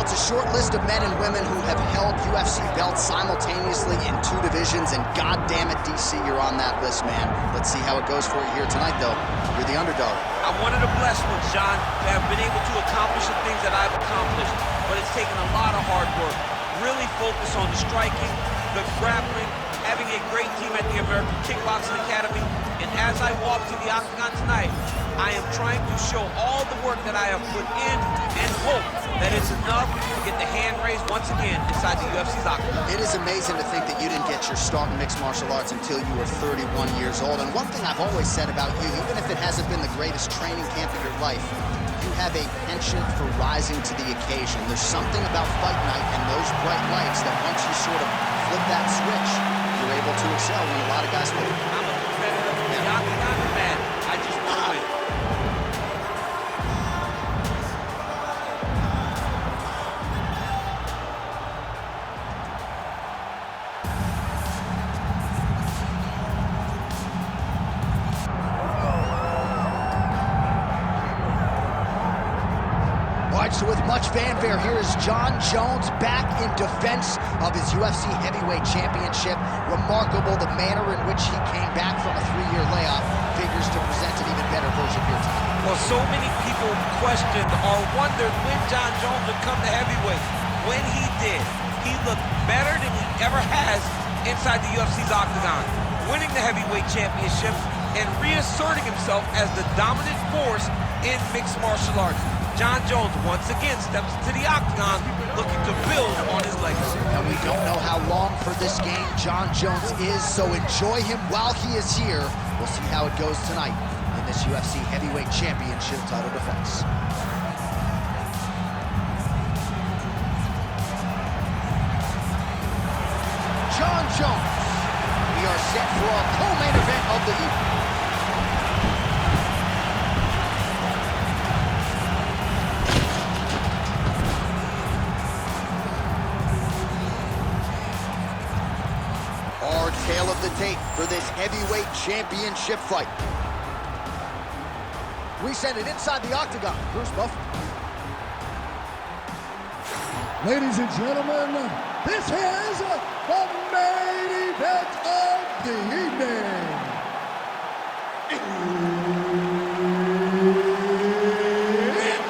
It's a short list of men and women who have held UFC belts simultaneously in 2 divisions, and goddamn it, DC, you're on that list, man. Let's see how it goes for you here tonight, though. You're the underdog. I'm one of the blessed ones, John, to have been able to accomplish the things that I've accomplished, but it's taken a lot of hard work. Really focus on the striking, the grappling, having a great team at the American Kickboxing Academy, and as I walk to the octagon tonight, I am trying to show all the work that I have put in and hope that it's enough to get the hand raised once again inside the UFC's octagon. It is amazing to think that you didn't get your start in mixed martial arts until you were 31 years old. And one thing I've always said about you, even if it hasn't been the greatest training camp of your life, you have a penchant for rising to the occasion. There's something about fight night and those bright lights that once you sort of flip that switch, you're able to excel when a lot of guys do. I'm a competitor in the octagon, man. I just want to win. So with much fanfare, here is Jon Jones back in defense of his UFC heavyweight championship. Remarkable the manner in which he came back from a 3-year layoff. Figures to present an even better version here tonight. Well, so many people questioned or wondered when Jon Jones would come to heavyweight. When he did, he looked better than he ever has inside the UFC's octagon, winning the heavyweight championship and reasserting himself as the dominant force in mixed martial arts. Jon Jones once again steps into the octagon looking to build on his legacy. And we don't know how long for this game Jon Jones is, so enjoy him while he is here. We'll see how it goes tonight in this UFC heavyweight championship title defense. Jon Jones. We are set for our co-main event of the evening. Tale of the tape for this heavyweight championship fight. We send it inside the octagon. Bruce Buffer. Ladies and gentlemen, this is the main event of the evening. It's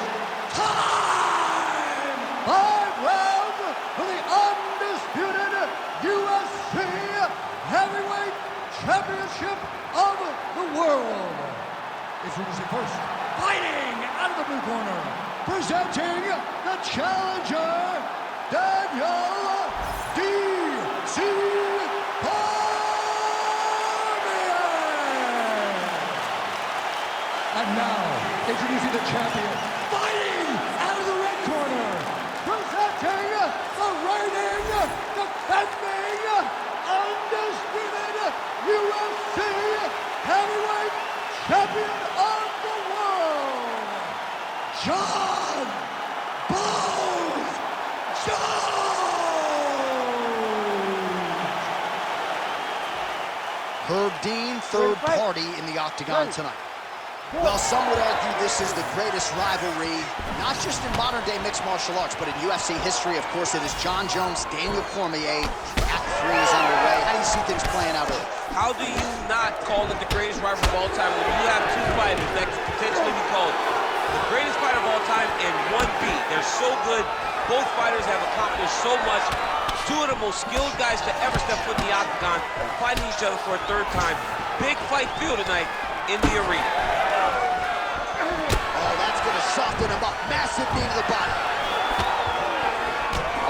time! 5 rounds for the undisputed UFC Heavyweight Championship of the world. Introducing first, fighting out of the blue corner, presenting the challenger, Daniel DC Cormier. And now, introducing the champion, fighting out of the red corner, presenting the reigning, defending, undisputed UFC heavyweight champion of the world, Jon Bones Jones. Herb Dean, third party in the octagon tonight. Well, some would argue this is the greatest rivalry, not just in modern-day mixed martial arts, but in UFC history. Of course, it is Jon Jones, Daniel Cormier. Act 3 is underway. How do you see things playing out early? How do you not call it the greatest rivalry of all time when you have 2 fighters that could potentially be called the greatest fighter of all time and 1B? They're so good. Both fighters have accomplished so much. 2 of the most skilled guys to ever step foot in the octagon, fighting each other for a 3rd time. Big fight feel tonight in the arena. Oh, that's going to soften him up. Massive knee to the body.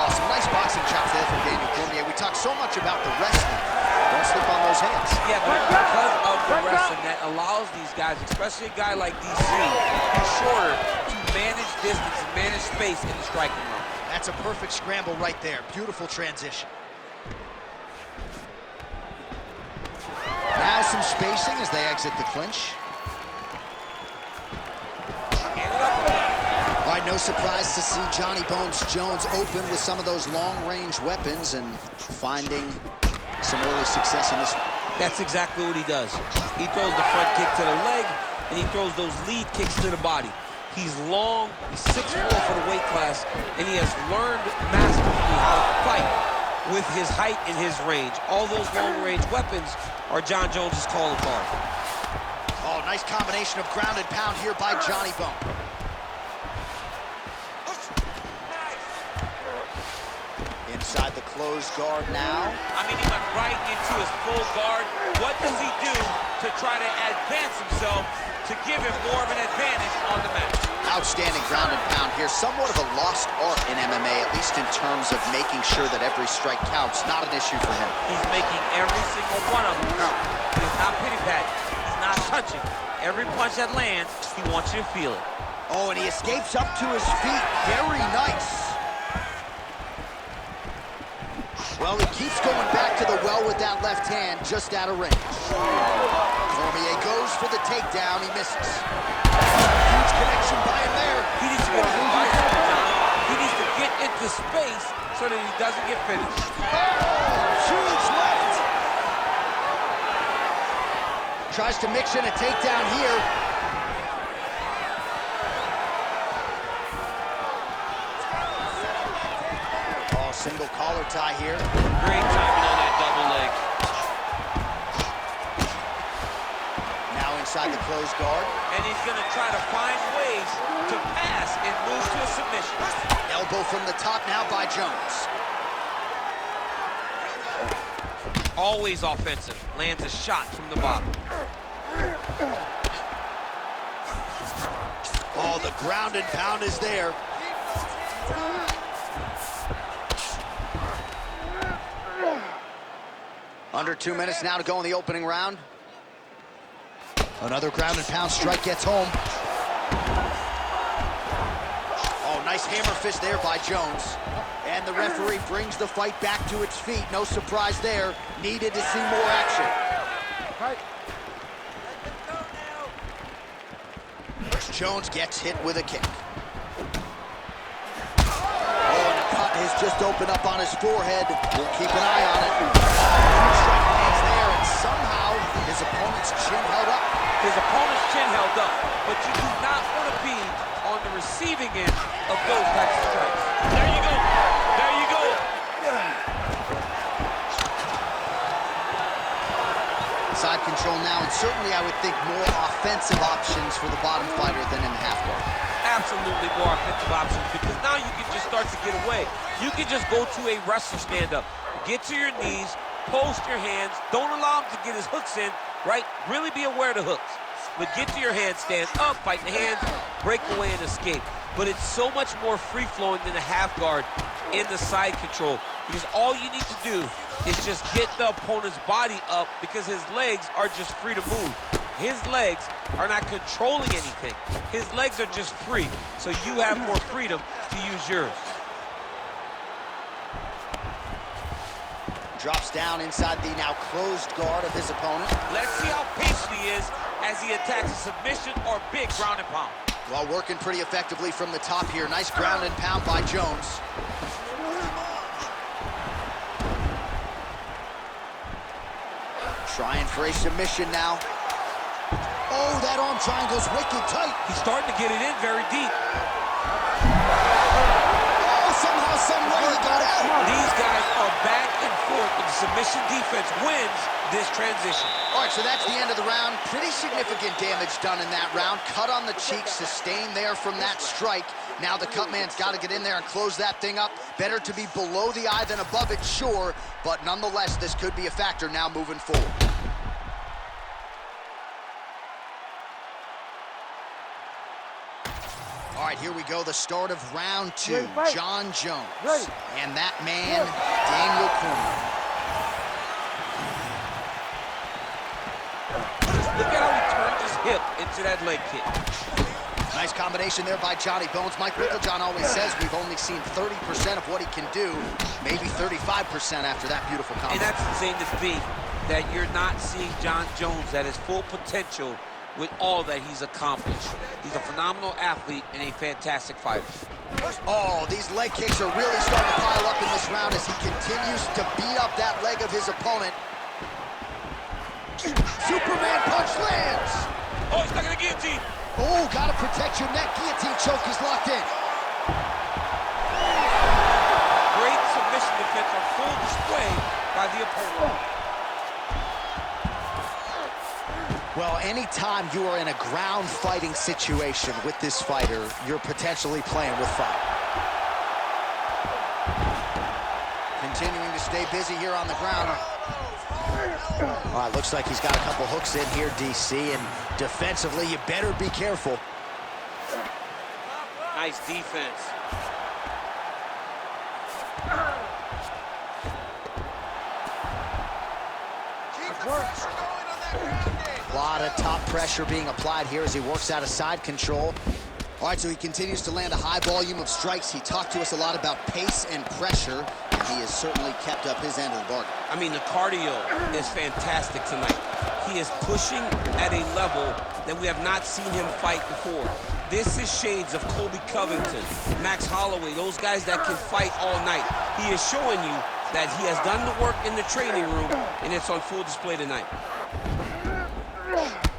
Awesome. Nice boxing chops there from Daniel Cormier. We talk so much about the wrestling. Don't slip on those hands. Yeah, but because of the wrestling that allows these guys, especially a guy like DC, who's shorter, to manage distance and manage space in the striking round. That's a perfect scramble right there. Beautiful transition. Now some spacing as they exit the clinch. All right, no surprise to see Johnny Bones Jones open with some of those long-range weapons and finding some early success in this one. That's exactly what he does. He throws the front kick to the leg, and he throws those lead kicks to the body. He's long, he's 6'4" for the weight class, and he has learned masterfully how to fight with his height and his range. All those long-range weapons are Jon Jones' calling card. Oh, nice combination of ground and pound here by Johnny Bone. Inside the closed guard now. I mean, he went right into his full guard. What does he do to try to advance himself to give him more of an advantage on the match? Outstanding ground and pound here. Somewhat of a lost art in MMA, at least in terms of making sure that every strike counts. Not an issue for him. He's making every single one of them count. He's not pity-patting. He's not touching. Every punch that lands, he wants you to feel it. Oh, and he escapes up to his feet. Very nice. Well, he keeps going back to the well with that left hand, just out of range. Cormier goes for the takedown. He misses. Huge connection by him there. He needs to get on the bicycle, John. He needs to get into space so that he doesn't get finished. Huge left. Tries to mix in a takedown here. Oh, single collar tie here. Great timing on that double leg. Now inside the closed guard. And he's going to try to find ways to pass and move to a submission. Elbow from the top now by Jones. Always offensive. Lands a shot from the bottom. Oh, the ground and pound is there. Under 2 minutes now to go in the opening round. Another ground and pound strike gets home. Oh, nice hammer fist there by Jones. And the referee brings the fight back to its feet. No surprise there. Needed to see more action. Right. Jones gets hit with a kick. Oh, and the cut has just opened up on his forehead. We'll keep an eye on it. Strike lands there, and somehow his opponent's chin held up. His opponent's chin held up, but you do not want to be on the receiving end of those types of strikes. There you go. There you go. Side control now, and certainly I would think more offensive options for the bottom fighter than in the half guard. Absolutely more offensive options, because now you can just start to get away. You can just go to a wrestler stand-up. Get to your knees, post your hands, don't allow him to get his hooks in, right? Really be aware of the hooks. But get to your hands, stand up, fight the hands, break away and escape. But it's so much more free-flowing than the half guard in the side control, because all you need to do is just get the opponent's body up, because his legs are just free to move. His legs are not controlling anything. His legs are just free, so you have more freedom to use yours. Drops down inside the now closed guard of his opponent. Let's see how patient he is as he attacks a submission or big ground and pound. Well, working pretty effectively from the top here. Nice ground and pound by Jones. Trying for a submission now. Oh, that arm triangle's wicked tight. He's starting to get it in very deep. Oh, somehow, some way he got out. These guys are back and forth, and the submission defense wins this transition. All right, so that's the end of the round. Pretty significant damage done in that round. Cut on the cheek, sustained there from that strike. Now the cut man's got to get in there and close that thing up. Better to be below the eye than above it, sure, but nonetheless, this could be a factor now moving forward. All right, here we go, the start of round two. Jon Jones and that man, Daniel Cormier. Look at how he turned his hip into that leg kick. Nice combination there by Johnny Bones. Mike John always says we've only seen 30% of what he can do, maybe 35% after that beautiful combo. And that's insane to think that you're not seeing Jon Jones at his full potential with all that he's accomplished. He's a phenomenal athlete and a fantastic fighter. Oh, these leg kicks are really starting to pile up in this round as he continues to beat up that leg of his opponent. Superman punch lands. Oh, he's not gonna guillotine. Oh, gotta protect your neck. Guillotine choke is locked in. Great submission defense on full display by the opponent. Well, anytime you are in a ground fighting situation with this fighter, you're potentially playing with fire. Continuing to stay busy here on the ground. All right, looks like he's got a couple hooks in here, DC, and defensively, you better be careful. Nice defense. A lot of top pressure being applied here as he works out of side control. All right, so he continues to land a high volume of strikes. He talked to us a lot about pace and pressure, and he has certainly kept up his end of the bargain. I mean, the cardio is fantastic tonight. He is pushing at a level that we have not seen him fight before. This is shades of Colby Covington, Max Holloway, those guys that can fight all night. He is showing you that he has done the work in the training room, and it's on full display tonight.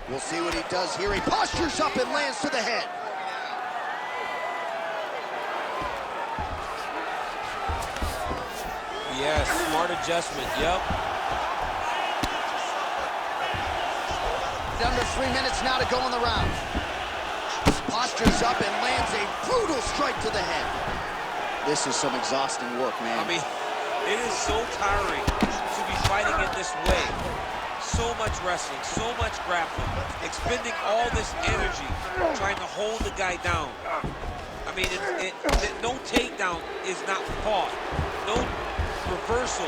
We'll see what he does here. He postures up and lands to the head. Yes, smart adjustment, yep. Under 3 minutes now to go in the round. Postures up and lands a brutal strike to the head. This is some exhausting work, man. I mean, it is so tiring to be fighting in this way. So much wrestling, so much grappling, expending all this energy trying to hold the guy down. I mean, no takedown is not fought. No reversal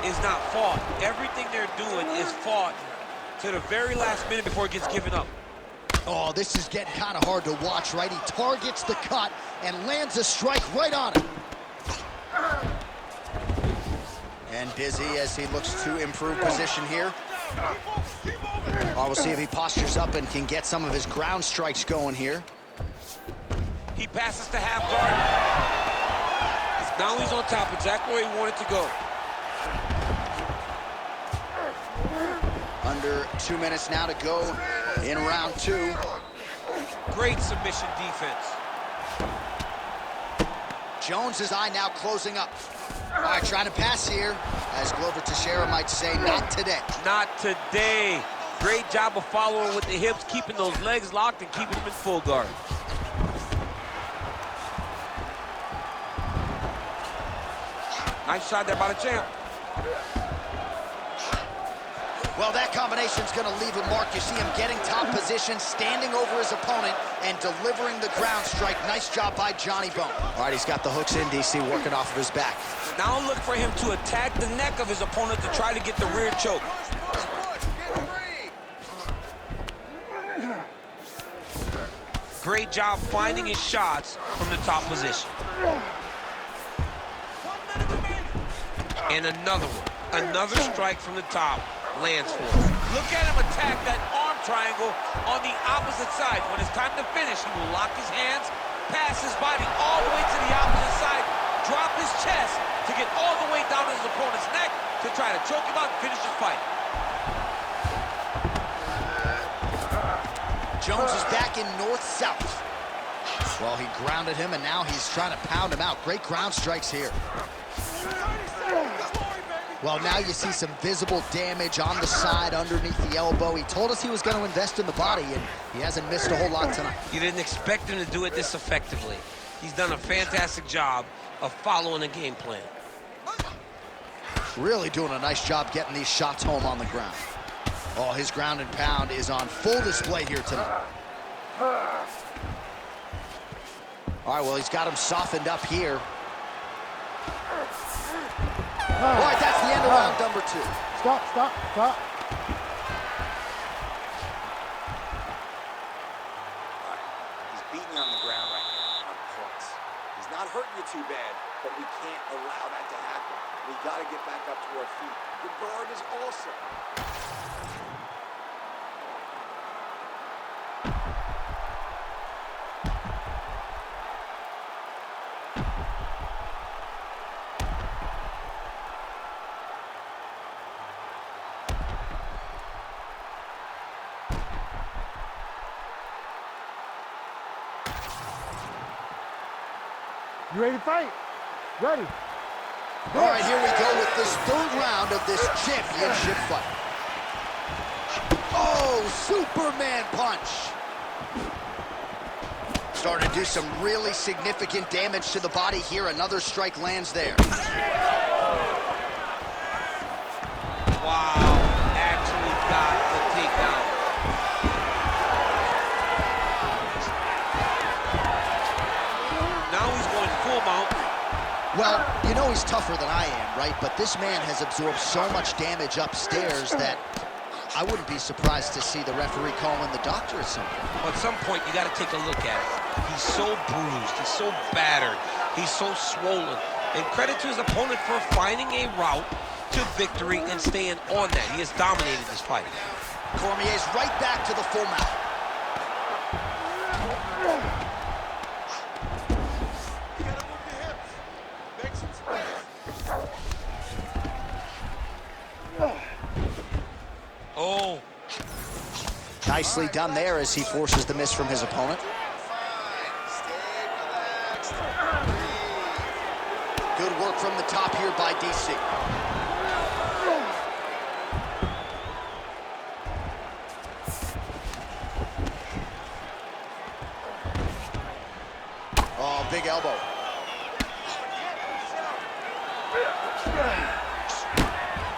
is not fought. Everything they're doing is fought to the very last minute before it gets given up. Oh, this is getting kind of hard to watch, right? He targets the cut and lands a strike right on it. And busy as he looks to improve position here. Oh, we'll see if he postures up and can get some of his ground strikes going here. He passes to half guard. Now he's on top, exactly where he wanted to go. Under 2 minutes now to go in round 2. Great submission defense. Jones's eye now closing up. All right, trying to pass here. As Glover Teixeira might say, not today. Not today. Great job of following with the hips, keeping those legs locked and keeping them in full guard. Nice shot there by the champ. Well, that combination's gonna leave a mark. You see him getting top position, standing over his opponent, and delivering the ground strike. Nice job by Johnny Bone. All right, he's got the hooks in, DC, working off of his back. Now look for him to attack the neck of his opponent to try to get the rear choke. Great job finding his shots from the top position. And another one. Another strike from the top lands for him. Look at him attack that arm triangle on the opposite side. When it's time to finish, he will lock his hands, pass his body all the way to the opposite side, drop his chest to get all the way down to his opponent's neck to try to choke him out and finish the fight. Jones is back in north-south. Well, he grounded him, and now he's trying to pound him out. Great ground strikes here. Well, now you see some visible damage on the side underneath the elbow. He told us he was going to invest in the body, and he hasn't missed a whole lot tonight. You didn't expect him to do it this effectively. He's done a fantastic job of following the game plan. Really doing a nice job getting these shots home on the ground. Oh, his ground and pound is on full display here tonight. All right, well, he's got him softened up here. All right, that's the end of round number 2. Stop. He's beating you on the ground right now, on points. He's not hurting you too bad, but we can't allow that to happen. We got to get back up to our feet. The guard is awesome. You ready to fight? Ready. All right, here we go with this third round of this championship fight. Oh, Superman punch. Starting to do some really significant damage to the body here. Another strike lands there. Wow, actually got the takedown. Now he's going full mount. Well, you know he's tougher than I am, right? But this man has absorbed so much damage upstairs that I wouldn't be surprised to see the referee call in the doctor at some point. At some point, you got to take a look at it. He's so bruised, he's so battered, he's so swollen. And credit to his opponent for finding a route to victory and staying on that. He has dominated this fight. Cormier's right back to the full mount. You gotta move your hips. Make some space. Oh. Nicely done there as he forces the miss from his opponent. Good work from the top here by DC. Oh, big elbow.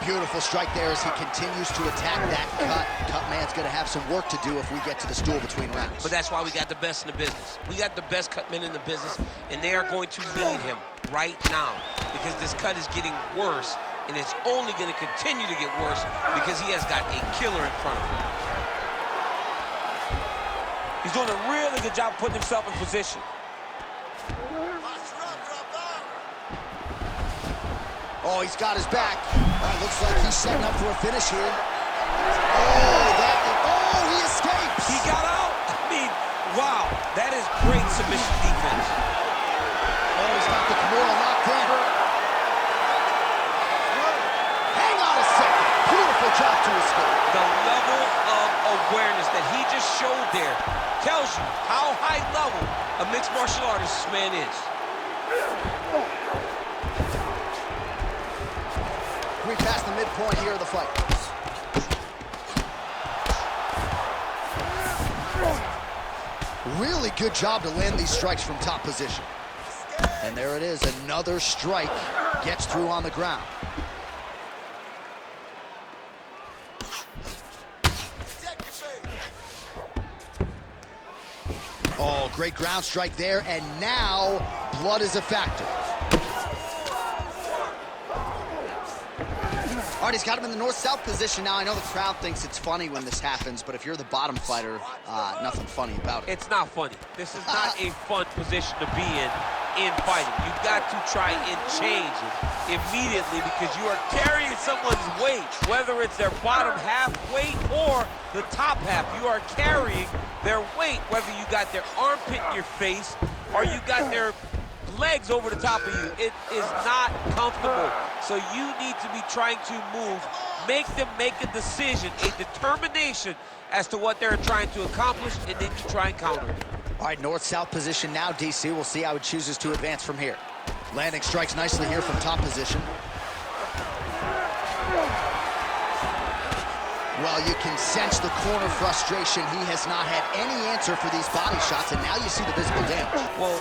Beautiful strike there as he continues to attack that cut. Cut man's going to have some work to do if we get to the stool between rounds. But that's why we got the best in the business. We got the best cut men in the business, and they are going to need him right now because this cut is getting worse, and it's only going to continue to get worse because he has got a killer in front of him. He's doing a really good job putting himself in position. Oh, he's got his back. Looks like he's setting up for a finish here. Oh, he escapes. He got out. I mean, wow, that is great submission defense. Oh, he's got the Kimura locked in. Hang on a second. Beautiful job to escape. The level of awareness that he just showed there tells you how high level a mixed martial artist this man is. We passed the midpoint here of the fight. Really good job to land these strikes from top position. And there it is, another strike gets through on the ground. Oh, great ground strike there, and now blood is a factor. All right, he's got him in the north-south position now. I know the crowd thinks it's funny when this happens, but if you're the bottom fighter, nothing funny about it. It's not funny. This is not a fun position to be in fighting. You've got to try and change it immediately because you are carrying someone's weight, whether it's their bottom half weight or the top half. You are carrying their weight, whether you got their armpit in your face or you got their legs over the top of you. It is not comfortable. So you need to be trying to move, make them make a decision, a determination as to what they're trying to accomplish, and then you try and counter it. All right, north-south position now, DC. We'll see how he chooses to advance from here. Landing strikes nicely here from top position. Well, you can sense the corner frustration. He has not had any answer for these body shots, and now you see the visible damage. Well,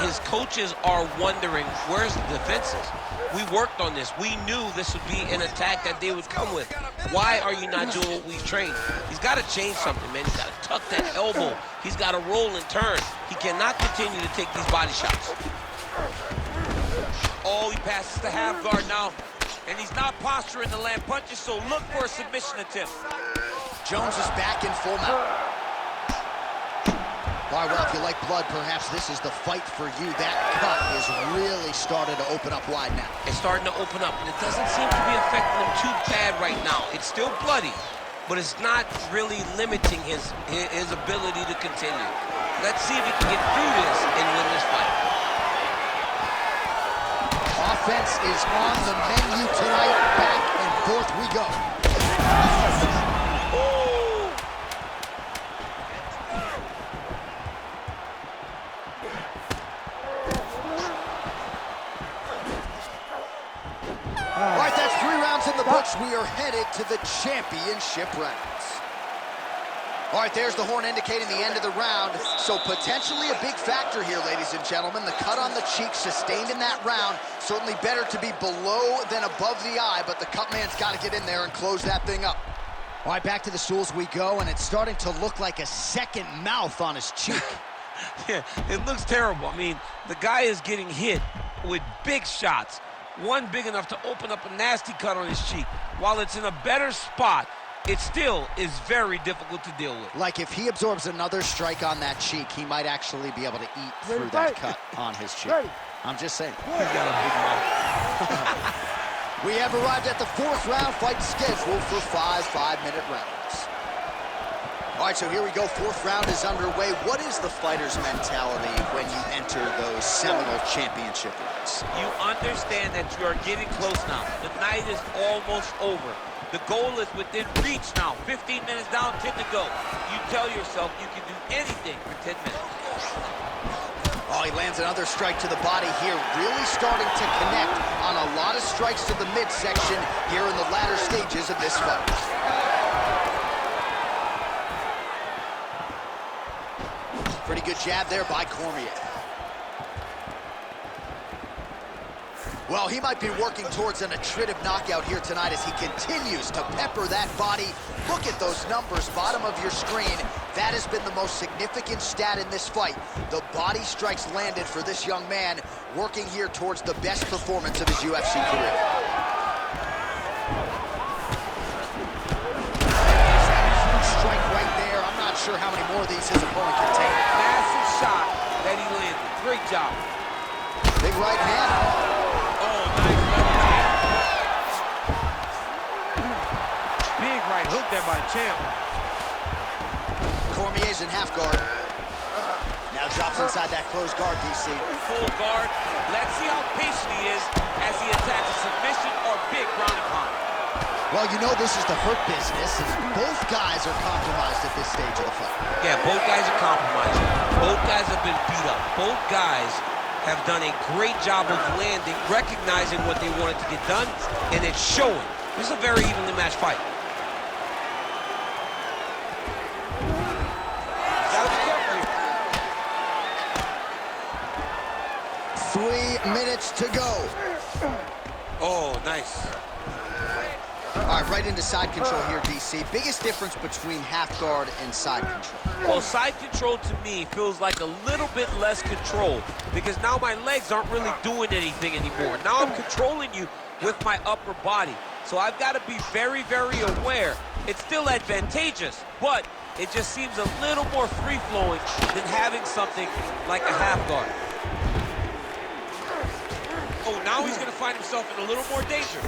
his coaches are wondering, where's the defenses? We worked on this. We knew this would be an attack that they would come with. Why are you not doing what we've trained? He's got to change something, man. He's got to tuck that elbow. He's got to roll and turn. He cannot continue to take these body shots. Oh, he passes the half guard now. And he's not posturing to land punches, so look for a submission attempt. Jones is back in full mount. All right, well, if you like blood, perhaps this is the fight for you. That cut is really started to open up wide now. It's starting to open up, and it doesn't seem to be affecting him too bad right now. It's still bloody, but it's not really limiting his ability to continue. Let's see if he can get through this and win this fight. Offense is on the menu tonight. Back and forth we go. books, we are headed to the championship rounds. All right, there's the horn indicating the end of the round. So potentially a big factor here, ladies and gentlemen. The cut on the cheek sustained in that round. Certainly better to be below than above the eye, but the cut man's got to get in there and close that thing up. All right, back to the stools we go, and it's starting to look like a second mouth on his cheek. Yeah, it looks terrible. I mean, the guy is getting hit with big shots. One big enough to open up a nasty cut on his cheek. While it's in a better spot, it still is very difficult to deal with. Like if he absorbs another strike on that cheek, he might actually be able to eat through that cut on his cheek. I'm just saying. He's got a big mouth. We have arrived at the fourth round fight scheduled for 5 5-minute rounds. All right, so here we go. Fourth round is underway. What is the fighter's mentality when you enter those seminal championship rounds? You understand that you are getting close now. The night is almost over. The goal is within reach now. 15 minutes down, 10 to go. You tell yourself you can do anything for 10 minutes. Oh, he lands another strike to the body here. Really starting to connect on a lot of strikes to the midsection here in the latter stages of this fight. Pretty good jab there by Cormier. Well, he might be working towards an attritive knockout here tonight as he continues to pepper that body. Look at those numbers, bottom of your screen. That has been the most significant stat in this fight. The body strikes landed for this young man, working here towards the best performance of his UFC career. Strike right there. I'm not sure how many more of these his opponent can take. Massive shot that he landed. Great job. Big right hand. Hook there by the champ. Cormier's in half guard. Now drops inside that closed guard, DC. Full guard. Let's see how patient he is as he attacks a submission or big ground and pound. Well, you know this is the hurt business, and both guys are compromised at this stage of the fight. Yeah, both guys are compromised. Both guys have been beat up. Both guys have done a great job of landing, recognizing what they wanted to get done, and it's showing. This is a very evenly matched fight. 3 minutes to go. Oh, nice. All right, right into side control here, DC. Biggest difference between half guard and side control? Well, side control to me feels like a little bit less control because now my legs aren't really doing anything anymore. Now I'm controlling you with my upper body. So I've got to be very, very aware. It's still advantageous, but it just seems a little more free-flowing than having something like a half guard. Oh, now he's going to find himself in a little more danger.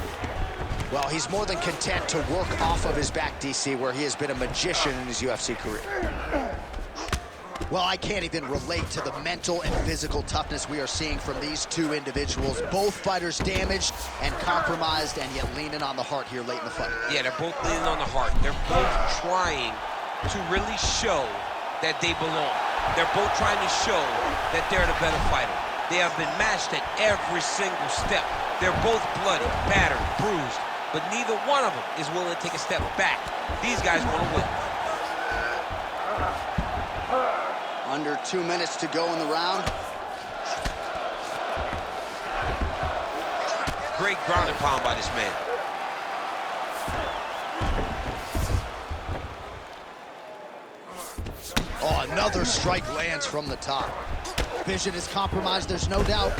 Well, he's more than content to work off of his back, DC, where he has been a magician in his UFC career. Well, I can't even relate to the mental and physical toughness we are seeing from these two individuals. Both fighters damaged and compromised, and yet leaning on the heart here late in the fight. Yeah, they're both leaning on the heart. They're both trying to really show that they belong. They're both trying to show that they're the better fighter. They have been matched at every single step. They're both bloody, battered, bruised, but neither one of them is willing to take a step back. These guys want to win. Under 2 minutes to go in the round. Great ground and pound by this man. Oh, another strike lands from the top. Vision is compromised, there's no doubt.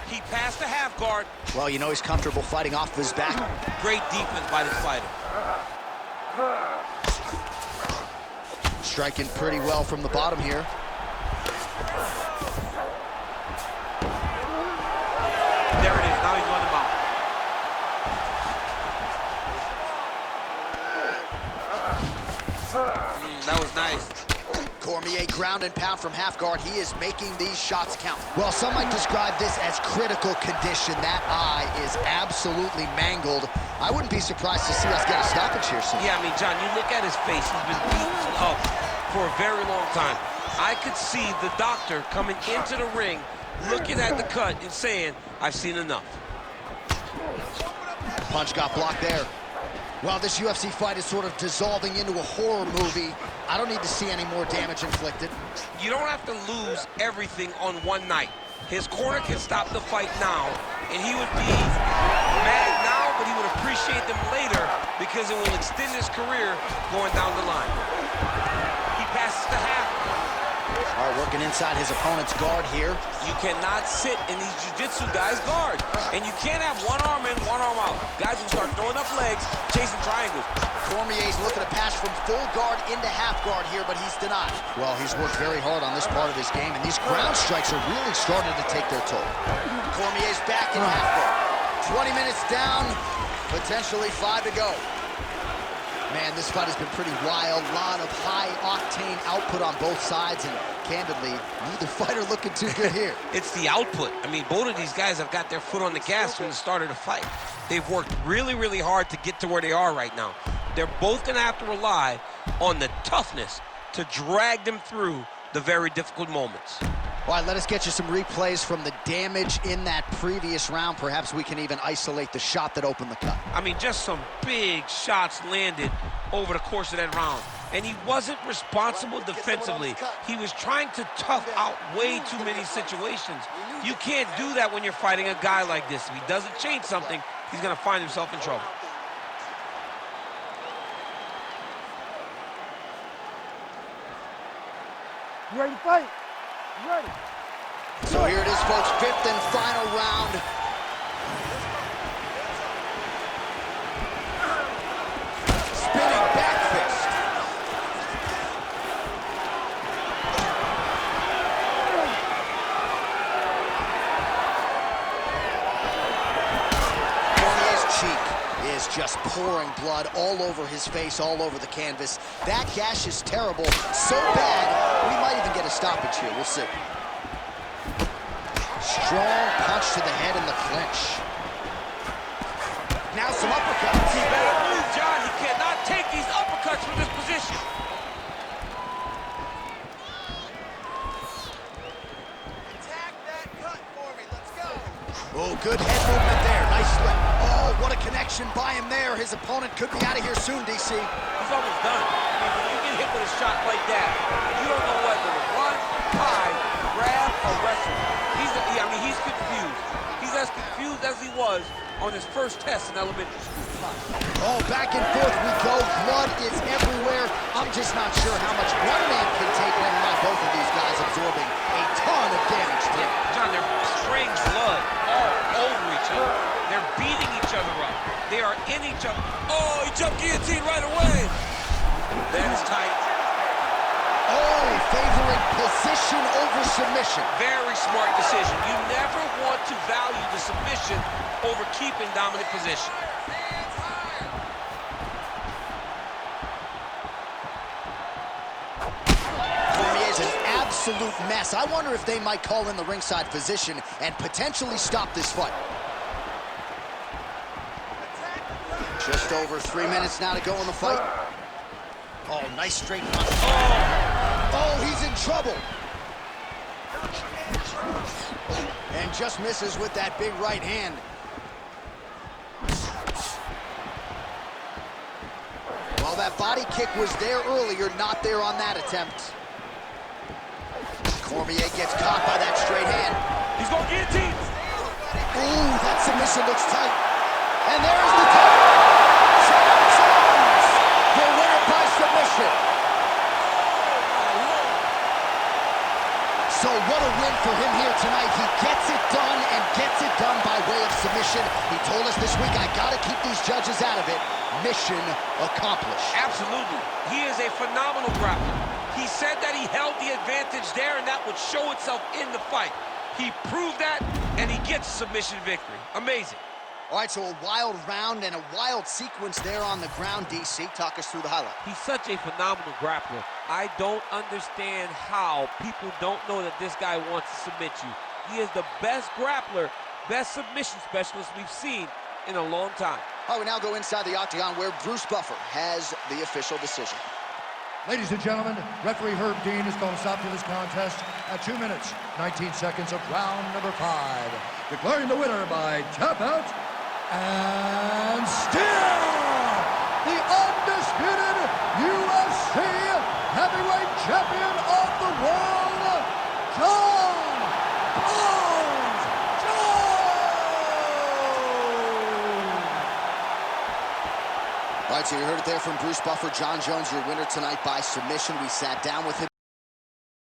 He passed the half guard. Well, you know he's comfortable fighting off his back. Great defense by this fighter. Striking pretty well from the bottom here. There it is, now he's on the mount. That was nice. Cormier ground and pound from half guard. He is making these shots count. Well, some might describe this as critical condition. That eye is absolutely mangled. I wouldn't be surprised to see us get a stoppage here soon. Yeah, I mean, John, you look at his face. He's been beaten up for a very long time. I could see the doctor coming into the ring, looking at the cut and saying, I've seen enough. punch got blocked there. Well, this UFC fight is sort of dissolving into a horror movie. I don't need to see any more damage inflicted. You don't have to lose everything on one night. His corner can stop the fight now, and he would be mad now, but he would appreciate them later because it will extend his career going down the line. He passes the half. All right, working inside his opponent's guard here. You cannot sit in these jiu-jitsu guys' guard. And you can't have one arm in, one arm out. Guys will start throwing up legs, chasing triangles. Cormier's looking to pass from full guard into half guard here, but he's denied. Well, he's worked very hard on this part of his game, and these ground strikes are really starting to take their toll. Cormier's back in half guard. 20 minutes down, potentially 5 to go. Man, this fight has been pretty wild. A lot of high-octane output on both sides, and candidly, neither fighter looking too good here. It's the output. I mean, both of these guys have got their foot on the gas from the start of the fight. They've worked really, really hard to get to where they are right now. They're both going to have to rely on the toughness to drag them through the very difficult moments. All right, let us get you some replays from the damage in that previous round. Perhaps we can even isolate the shot that opened the cut. I mean, just some big shots landed over the course of that round. And he wasn't responsible defensively. He was trying to tough out way too many situations. You can't do that when you're fighting a guy like this. If he doesn't change something, he's going to find himself in trouble. You ready to fight? You ready? So here it is, folks, 5th and final round. Spinning back fist. Cormier's cheek is just pouring blood all over his face, all over the canvas. That gash is terrible, so bad, we might even get a stoppage here. We'll see. Strong punch to the head in the clinch. Now some uppercuts. He better move, John. He cannot take these uppercuts from this position. Attack that cut for me. Let's go. Oh, good head movement there. Nice slip. Oh, what a connection by him there. His opponent could be out of here soon, DC. He's almost done. I mean, when you get hit with a shot like that, you don't know whether to run, hide, grab, or wrestle. He's confused. He's as confused as he was on his first test in elementary school. Oh, back and forth we go. Blood is everywhere. I'm just not sure how much one man can take. Never mind both of these guys absorbing a ton of damage today. John, they're spraying blood all over each other. They're beating each other up. They are in each other. Oh, he jumped guillotine right away. That is tight. Oh, favoring position over submission. Very smart decision. You never want to value the submission over keeping dominant position. Cormier's an absolute mess. I wonder if they might call in the ringside physician and potentially stop this fight. Just over 3 minutes now to go in the fight. Oh, nice straight punch. Oh, he's in trouble. And just misses with that big right hand. Well, that body kick was there earlier, not there on that attempt. Cormier gets caught by that straight hand. He's going guillotine. Ooh, that submission looks tight. And there's the tap. The winner by submission. So what a win for him here tonight. He gets it done and gets it done by way of submission. He told us this week, I gotta keep these judges out of it. Mission accomplished. Absolutely. He is a phenomenal grappler. He said that he held the advantage there and that would show itself in the fight. He proved that and he gets a submission victory. Amazing. All right, so a wild round and a wild sequence there on the ground, DC. Talk us through the highlight. He's such a phenomenal grappler. I don't understand how people don't know that this guy wants to submit you. He is the best grappler, best submission specialist we've seen in a long time. All right, we now go inside the octagon where Bruce Buffer has the official decision. Ladies and gentlemen, referee Herb Dean has called a stop to this contest at 2 minutes, 19 seconds of round number 5. Declaring the winner by tap out, And still, the undisputed UFC heavyweight champion of the world, Jon Bones Jones! All right, so you heard it there from Bruce Buffer. Jon Jones, your winner tonight by submission. We sat down with him.